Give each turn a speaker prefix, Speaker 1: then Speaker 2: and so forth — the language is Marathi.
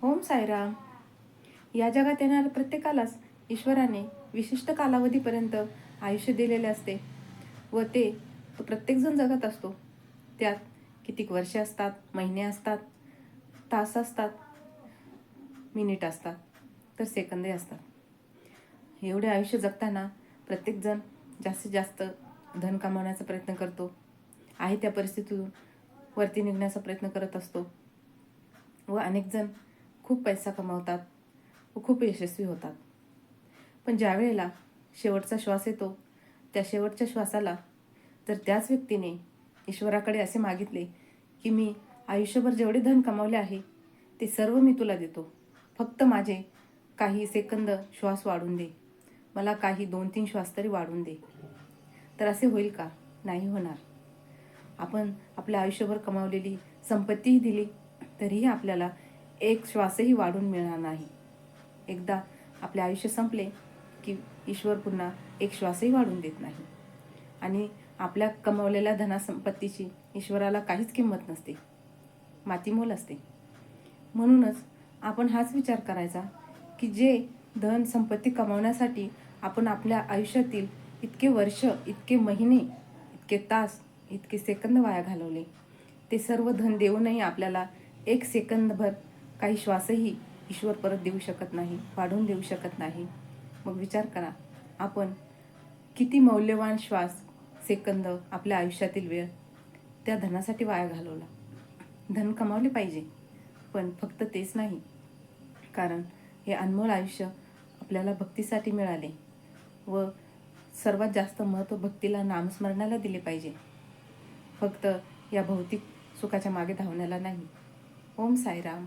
Speaker 1: ओम साईराम. या जगात येणाऱ्या प्रत्येकालाच ईश्वराने विशिष्ट कालावधीपर्यंत आयुष्य दिलेले असते व तो प्रत्येकजण जगत असतो. त्यात कितीक वर्षे असतात, महिने असतात, तास असतात, मिनिट असतात, तर सेकंदही असतात. एवढे आयुष्य जगताना प्रत्येकजण जास्तीत जास्त धन कमावण्याचा प्रयत्न करतो, आहे त्या परिस्थितीतून वरती निघण्याचा प्रयत्न करत असतो व अनेक जण खूप पैसा कमावतात व खूप यशस्वी होतात. पण ज्या वेळेला शेवटचा श्वास येतो, त्या शेवटच्या श्वासाला जर त्याच व्यक्तीने ईश्वराकडे असे मागितले की मी आयुष्यभर जेवढे धन कमावले आहे ते सर्व मी तुला देतो, फक्त माझे काही सेकंद श्वास वाढून दे, मला काही 2-3 श्वास तरी वाढून दे, तर असे होईल का? नाही होणार. आपण आपल्या आयुष्यभर कमावलेली संपत्तीही दिली तरीही आपल्याला एक श्वासही वाढून मिळणार नाही. एकदा आपले आयुष्य संपले की ईश्वर पुन्हा एक श्वासही वाढून देत नाही. आणि आपल्या कमावलेल्या धनसंपत्तीची ईश्वराला काहीच किंमत नसते, मातीमोल असते. म्हणूनच आपण हाच विचार करायचा की जे धन संपत्ती कमावण्यासाठी आपण आपल्या आयुष्यातील इतके वर्ष, इतके महिने, इतके तास, इतके सेकंद वाया घालवले, ते सर्व धन देऊनही आपल्याला एक सेकंदभर काही श्वासही ईश्वर परत देऊ शकत नाही, वाढवून देऊ शकत नाही. मग विचार करा, आपण किती मौल्यवान श्वास, सेकंद, आपल्या आयुष्यातील वेळ त्या धनासाठी वाया घालवला. धन कमावले पाहिजे, पण फक्त तेच नाही, कारण हे अनमोल आयुष्य आपल्याला भक्तीसाठी मिळाले व सर्वात जास्त महत्त्व भक्तीला, नामस्मरणाला दिले पाहिजे, फक्त या भौतिक सुखाच्या मागे धावण्याला नाही. ओम साईराम.